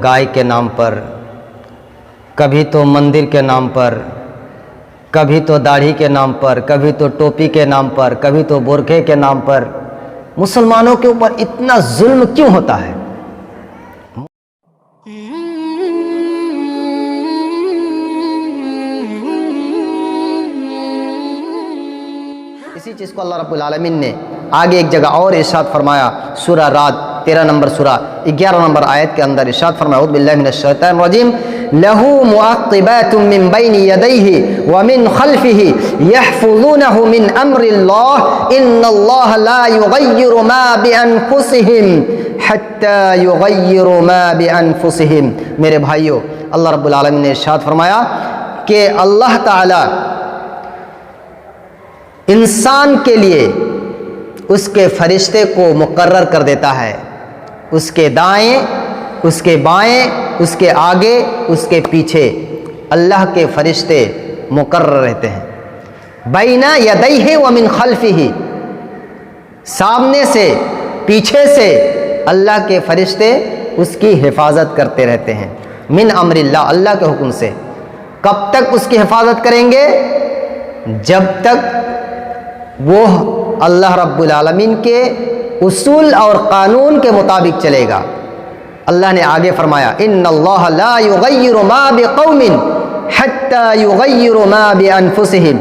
گائے کے نام پر، کبھی تو مندر کے نام پر، کبھی تو داڑھی کے نام پر، کبھی تو ٹوپی کے نام پر، کبھی تو برقعے کے نام پر مسلمانوں کے اوپر اتنا ظلم کیوں ہوتا ہے؟ اسی چیز کو اللہ رب العالمین نے آگے ایک جگہ اور ارشاد فرمایا، سورہ رعد 13 نمبر سورہ 11 نمبر آیت کے اندر ارشاد فرمایا، اعوذ باللہ من الشیطان الرجیم، لہ معقبات من بین یدیہ ومن خلفہ یحفظونہ من امر اللہ ان اللہ لا یغیر ما بانفسہم حتی یغیروا ما بانفسہم۔ میرے بھائیو، اللہ رب العالمین نے ارشاد فرمایا کہ اللہ تعالی انسان کے لیے اس کے فرشتے کو مقرر کر دیتا ہے، اس کے دائیں، اس کے بائیں، اس کے آگے، اس کے پیچھے اللہ کے فرشتے مقرر رہتے ہیں۔ بین یدیہ ومن خلفہ، سامنے سے پیچھے سے اللہ کے فرشتے اس کی حفاظت کرتے رہتے ہیں، من امر اللہ، اللہ کے حکم سے۔ کب تک اس کی حفاظت کریں گے؟ جب تک وہ اللہ رب العالمین کے اصول اور قانون کے مطابق چلے گا۔ اللہ نے آگے فرمایا، ان اللہ لا یغیر ما بقوم حتی یغیروا ما بانفسہم۔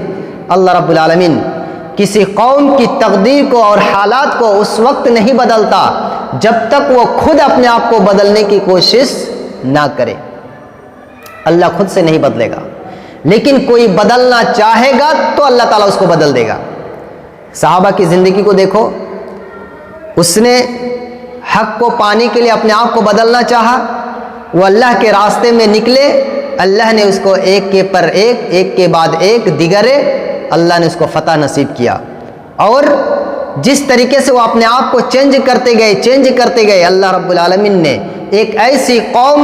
اللہ رب العالمین کسی قوم کی تقدیر کو اور حالات کو اس وقت نہیں بدلتا جب تک وہ خود اپنے آپ کو بدلنے کی کوشش نہ کرے۔ اللہ خود سے نہیں بدلے گا، لیکن کوئی بدلنا چاہے گا تو اللہ تعالیٰ اس کو بدل دے گا۔ صحابہ کی زندگی کو دیکھو، اس نے حق کو پانے کے لیے اپنے آپ کو بدلنا چاہا، وہ اللہ کے راستے میں نکلے، اللہ نے اس کو ایک کے پر ایک، ایک کے بعد ایک دیگرے، اللہ نے اس کو فتح نصیب کیا۔ اور جس طریقے سے وہ اپنے آپ کو چینج کرتے گئے، اللہ رب العالمین نے ایک ایسی قوم،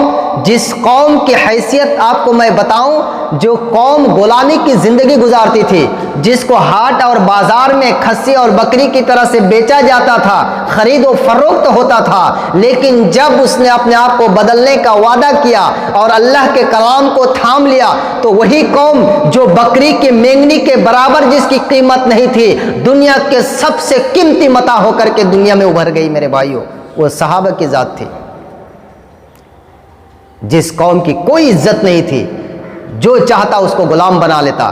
جس قوم کی حیثیت آپ کو میں بتاؤں، جو قوم غلامی کی زندگی گزارتی تھی، جس کو ہاٹ اور بازار میں کھسی اور بکری کی طرح سے بیچا جاتا تھا، خرید و فروخت ہوتا تھا، لیکن جب اس نے اپنے آپ کو بدلنے کا وعدہ کیا اور اللہ کے کلام کو تھام لیا، تو وہی قوم جو بکری کی مینگنی کے برابر جس کی قیمت نہیں تھی، دنیا کے سب سے قیمتی متاع ہو کر کے دنیا میں ابھر گئی۔ میرے بھائیوں، وہ صحابہ کی ذات تھی، جس قوم کی کوئی عزت نہیں تھی، جو چاہتا اس کو غلام بنا لیتا،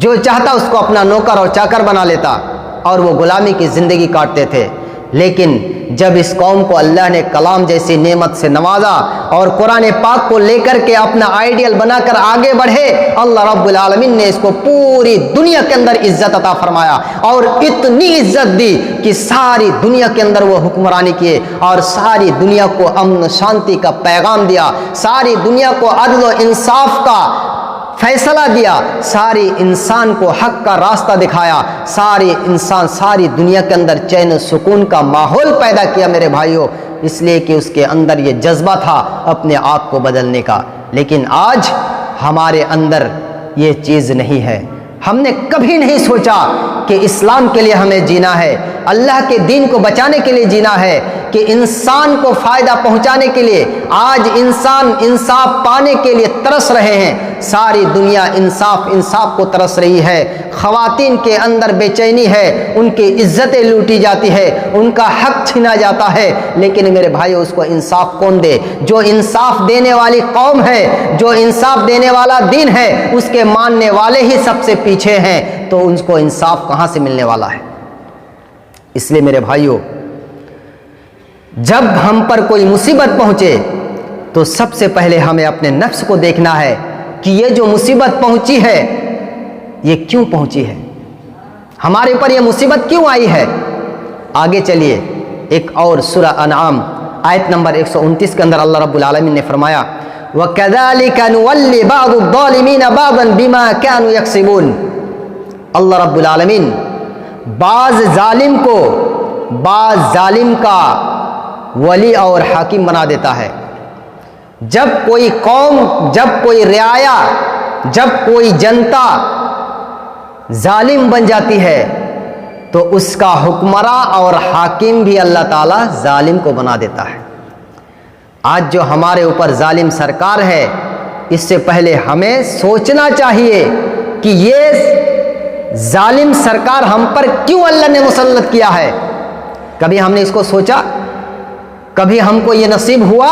جو چاہتا اس کو اپنا نوکر اور چاکر بنا لیتا، اور وہ غلامی کی زندگی کاٹتے تھے۔ لیکن جب اس قوم کو اللہ نے کلام جیسی نعمت سے نوازا اور قرآن پاک کو لے کر کے اپنا آئیڈیل بنا کر آگے بڑھے، اللہ رب العالمین نے اس کو پوری دنیا کے اندر عزت عطا فرمایا، اور اتنی عزت دی کہ ساری دنیا کے اندر وہ حکمرانی کیے، اور ساری دنیا کو امن شانتی کا پیغام دیا، ساری دنیا کو عدل و انصاف کا فیصلہ دیا، ساری انسان کو حق کا راستہ دکھایا، ساری دنیا کے اندر چین و سکون کا ماحول پیدا کیا۔ میرے بھائیوں، اس لیے کہ اس کے اندر یہ جذبہ تھا اپنے آپ کو بدلنے کا۔ لیکن آج ہمارے اندر یہ چیز نہیں ہے۔ ہم نے کبھی نہیں سوچا کہ اسلام کے لیے ہمیں جینا ہے، اللہ کے دین کو بچانے کے لیے جینا ہے، کہ انسان کو فائدہ پہنچانے کے لیے آج انسان انصاف پانے کے لیے ترس رہے ہیں۔ ساری دنیا انصاف کو ترس رہی ہے۔ خواتین کے اندر بے چینی ہے، ان کی عزتیں لوٹی جاتی ہے، ان کا حق چھینا جاتا ہے، لیکن میرے بھائیو، اس کو انصاف کون دے؟ جو انصاف دینے والی قوم ہے، جو انصاف دینے والا دین ہے، اس کے ماننے والے ہی سب سے پیچھے ہیں، تو ان کو انصاف کہاں سے ملنے والا ہے؟ اس لیے میرے بھائیو، جب ہم پر کوئی مصیبت پہنچے تو سب سے پہلے ہمیں اپنے نفس کو دیکھنا ہے کہ یہ جو مصیبت پہنچی ہے، یہ کیوں پہنچی ہے، ہمارے اوپر یہ مصیبت کیوں آئی ہے۔ آگے چلیے، ایک اور سورہ انعام آیت نمبر 129 کے اندر اللہ رب العالمین نے فرمایا، وَكَذَلِكَ نُوَلِّ بَعْضُ الظَّالِمِينَ بَعْضًا بِمَا كَانُوا يَكْسِبُونَ۔ اللہ رب العالمین بعض ظالم کو بعض ظالم کا ولی اور حاکم بنا دیتا ہے۔ جب کوئی قوم، جب کوئی رعایا، جب کوئی جنتا ظالم بن جاتی ہے تو اس کا حکمراں اور حاکم بھی اللہ تعالیٰ ظالم کو بنا دیتا ہے۔ آج جو ہمارے اوپر ظالم سرکار ہے، اس سے پہلے ہمیں سوچنا چاہیے کہ یہ ظالم سرکار ہم پر کیوں اللہ نے مسلط کیا ہے۔ کبھی ہم نے اس کو سوچا؟ کبھی ہم کو یہ نصیب ہوا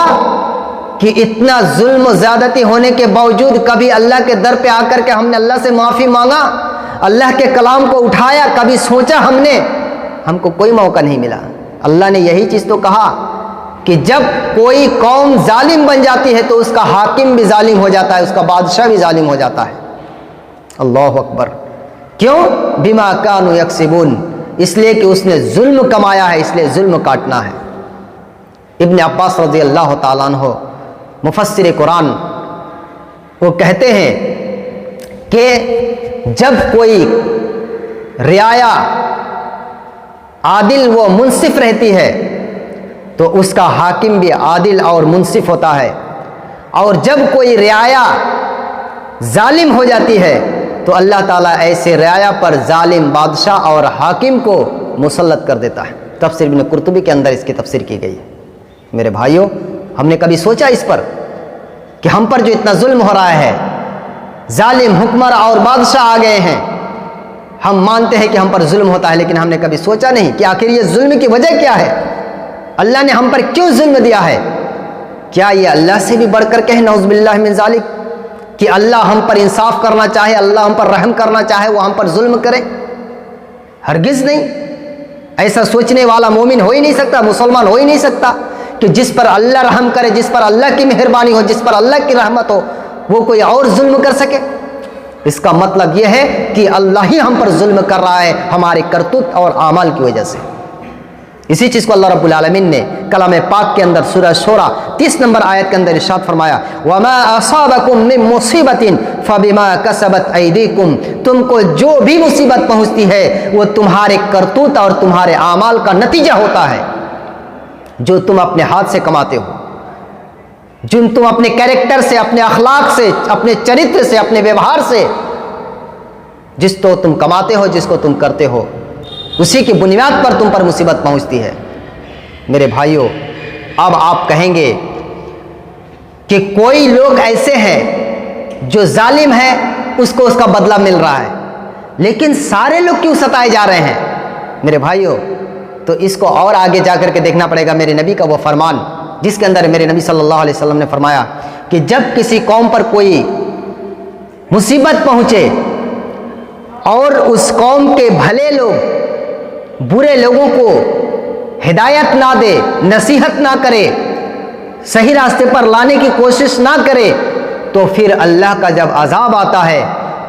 کہ اتنا ظلم و زیادتی ہونے کے باوجود کبھی اللہ کے در پہ آ کر کے ہم نے اللہ سے معافی مانگا، اللہ کے کلام کو اٹھایا، کبھی سوچا ہم نے؟ ہم کو کوئی موقع نہیں ملا۔ اللہ نے یہی چیز تو کہا کہ جب کوئی قوم ظالم بن جاتی ہے تو اس کا حاکم بھی ظالم ہو جاتا ہے، اس کا بادشاہ بھی ظالم ہو جاتا ہے۔ اللہ اکبر! کیوں؟ بما کانوا یکسبون، اس لیے کہ اس نے ظلم کمایا ہے، اس لیے ظلم کاٹنا ہے۔ ابن عباس رضی اللہ تعالیٰ عنہ مفسر قرآن، وہ کہتے ہیں کہ جب کوئی رعایا عادل و منصف رہتی ہے تو اس کا حاکم بھی عادل اور منصف ہوتا ہے، اور جب کوئی رعایا ظالم ہو جاتی ہے تو اللہ تعالیٰ ایسے رعایا پر ظالم بادشاہ اور حاکم کو مسلط کر دیتا ہے۔ تفسیر ابن قرطبی کے اندر اس کی تفسیر کی گئی ہے۔ میرے بھائیوں، ہم نے کبھی سوچا اس پر کہ ہم پر جو اتنا ظلم ہو رہا ہے، ظالم حکمراں اور بادشاہ آ گئے ہیں، ہم مانتے ہیں کہ ہم پر ظلم ہوتا ہے، لیکن ہم نے کبھی سوچا نہیں کہ آخر یہ ظلم کی وجہ کیا ہے؟ اللہ نے ہم پر کیوں ظلم دیا ہے؟ کیا یہ اللہ سے بھی بڑھ کر کے ہے؟ نعوذ باللہ من ذالک، کہ اللہ ہم پر انصاف کرنا چاہے، اللہ ہم پر رحم کرنا چاہے، وہ ہم پر ظلم کرے؟ ہرگز نہیں۔ ایسا سوچنے والا مومن ہو ہی نہیں سکتا، مسلمان ہو ہی نہیں سکتا کہ جس پر اللہ رحم کرے، جس پر اللہ کی مہربانی ہو، جس پر اللہ کی رحمت ہو، وہ کوئی اور ظلم کر سکے۔ اس کا مطلب یہ ہے کہ اللہ ہی ہم پر ظلم کر رہا ہے ہمارے کرتوت اور اعمال کی وجہ سے۔ اسی چیز کو اللہ رب العالمین نے کلام پاک کے اندر سورہ شورى 30 نمبر آیت کے اندر ارشاد فرمایا، وَمَا أَصَابَكُم مِّن مُّصِيبَةٍ فَبِمَا كَسَبَتْ أَيْدِيكُمْ، تم کو جو بھی مصیبت پہنچتی ہے وہ تمہارے کرتوت اور تمہارے اعمال کا نتیجہ ہوتا ہے، جو تم اپنے ہاتھ سے کماتے ہو، جن تم اپنے کیریکٹر سے، اپنے اخلاق سے، اپنے چرتر سے، اپنے ویوہار سے، جس کو تم کماتے ہو، جس کو تم کرتے ہو، اسی کی بنیاد پر تم پر مصیبت پہنچتی ہے۔ میرے بھائیوں، اب آپ کہیں گے کہ کوئی لوگ ایسے ہیں جو ظالم ہے، اس کو اس کا بدلہ مل رہا ہے، لیکن سارے لوگ کیوں ستائے جا رہے ہیں؟ میرے بھائیوں، تو اس کو اور آگے جا کر کے دیکھنا پڑے گا میرے نبی کا وہ فرمان، جس کے اندر میرے نبی صلی اللہ علیہ وسلم نے فرمایا کہ جب کسی قوم پر کوئی مصیبت پہنچے اور اس قوم کے بھلے لوگ برے لوگوں کو ہدایت نہ دے، نصیحت نہ کرے، صحیح راستے پر لانے کی کوشش نہ کرے، تو پھر اللہ کا جب عذاب آتا ہے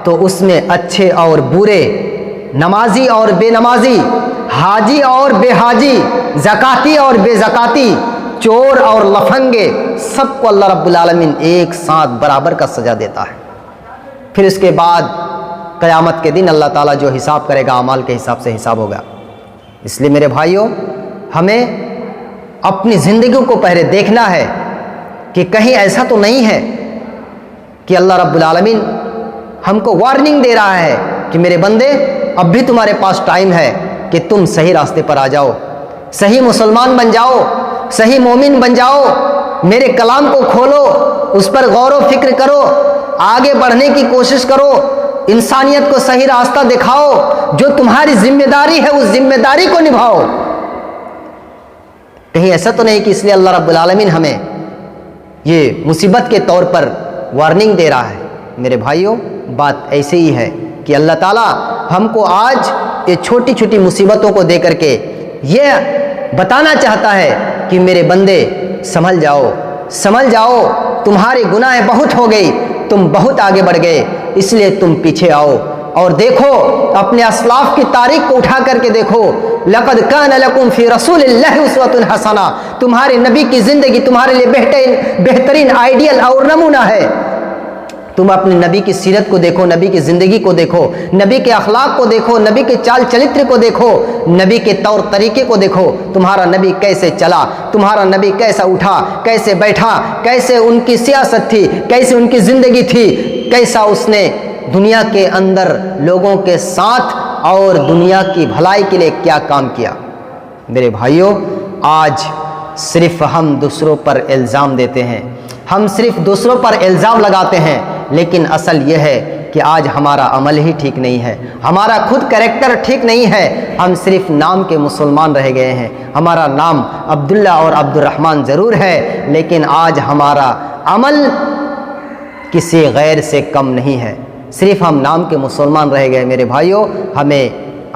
تو اس میں اچھے اور برے، نمازی اور بے نمازی، حاجی اور بے حاجی، زکاتی اور بے زکاتی، چور اور لفنگے، سب کو اللہ رب العالمین ایک ساتھ برابر کا سزا دیتا ہے۔ پھر اس کے بعد قیامت کے دن اللہ تعالیٰ جو حساب کرے گا، اعمال کے حساب سے حساب ہوگا۔ اس لیے میرے بھائیوں، ہمیں اپنی زندگیوں کو پہلے دیکھنا ہے کہ کہیں ایسا تو نہیں ہے کہ اللہ رب العالمین ہم کو وارننگ دے رہا ہے کہ میرے بندے، اب بھی تمہارے پاس ٹائم ہے کہ تم صحیح راستے پر آ جاؤ، صحیح مسلمان بن جاؤ، صحیح مومن بن جاؤ، میرے کلام کو کھولو، اس پر غور و فکر کرو، آگے بڑھنے کی کوشش کرو، انسانیت کو صحیح راستہ دکھاؤ، جو تمہاری ذمہ داری ہے اس ذمہ داری کو نبھاؤ۔ کہیں ایسا تو نہیں کہ اس لیے اللہ رب العالمین ہمیں یہ مصیبت کے طور پر وارننگ دے رہا ہے؟ میرے بھائیوں، بات ایسے ہی ہے کہ اللہ تعالیٰ ہم کو آج یہ چھوٹی چھوٹی مصیبتوں کو دے کر کے یہ بتانا چاہتا ہے کہ میرے بندے سنبھل جاؤ، سنبھل جاؤ، تمہارے گناہ بہت ہو گئی، تم بہت آگے بڑھ گئے، اس لیے تم پیچھے آؤ اور دیکھو اپنے اسلاف کی تاریخ کو اٹھا کر کے دیکھو۔ لقد کان لکم فی رسول اللہ اسوۃ حسنہ، تمہارے نبی کی زندگی تمہارے لیے بہترین آئیڈیل اور نمونہ ہے۔ تم اپنے نبی کی سیرت کو دیکھو، نبی کی زندگی کو دیکھو، نبی کے اخلاق کو دیکھو، نبی کے چال چلتر کو دیکھو، نبی کے طور طریقے کو دیکھو، تمہارا نبی کیسے چلا، تمہارا نبی کیسا اٹھا، کیسے بیٹھا، کیسے ان کی سیاست تھی، کیسے ان کی زندگی تھی، کیسا اس نے دنیا کے اندر لوگوں کے ساتھ اور دنیا کی بھلائی کے لیے کیا کام کیا۔ میرے بھائیوں، آج صرف ہم دوسروں پر الزام دیتے ہیں، ہم صرف دوسروں پر الزام لگاتے ہیں، لیکن اصل یہ ہے کہ آج ہمارا عمل ہی ٹھیک نہیں ہے، ہمارا خود کریکٹر ٹھیک نہیں ہے، ہم صرف نام کے مسلمان رہ گئے ہیں، ہمارا نام عبداللہ اور عبد الرحمن ضرور ہے، لیکن آج ہمارا عمل کسی غیر سے کم نہیں ہے، صرف ہم نام کے مسلمان رہ گئے۔ میرے بھائیوں، ہمیں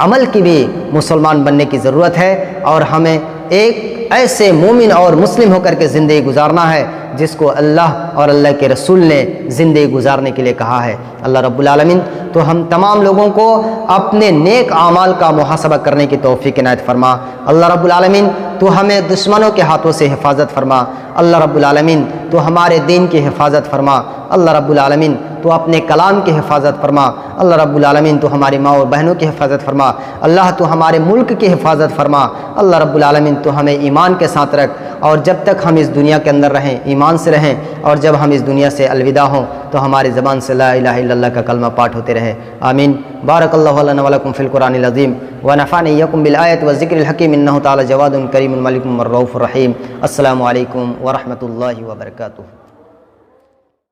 عمل کی بھی مسلمان بننے کی ضرورت ہے، اور ہمیں ایک ایسے مومن اور مسلم ہو کر کے زندگی گزارنا ہے جس کو اللہ اور اللہ کے رسول نے زندگی گزارنے کے لیے کہا ہے۔ اللہ رب العالمین تو ہم تمام لوگوں کو اپنے نیک اعمال کا محاسبہ کرنے کی توفیق عنایت فرما۔ اللہ رب العالمین تو ہمیں دشمنوں کے ہاتھوں سے حفاظت فرما۔ اللہ رب العالمین تو ہمارے دین کی حفاظت فرما۔ اللہ رب العالمین تو اپنے کلام کی حفاظت فرما۔ اللہ رب العالمین تو ہماری ماں اور بہنوں کی حفاظت فرما۔ اللہ تو ہمارے ملک کی حفاظت فرما۔ اللہ رب العالمین تو ہمیں ایمان کے ساتھ رکھ، اور جب تک ہم اس دنیا کے اندر رہیں ایمان سے رہیں، اور جب ہم اس دنیا سے الوداع ہوں تو ہماری زبان سے لا الہ الا اللہ کا کلمہ پاٹ ہوتے رہے۔ آمین۔ بارک اللہ لنا ولکم فی القرآن العظیم ونفعنی ایاکم بالآیات والذکر الحکیم، انہ تعالی جواد کریم ملک الرؤوف الرحیم۔ السلام علیکم ورحمۃ اللہ وبرکاتہ۔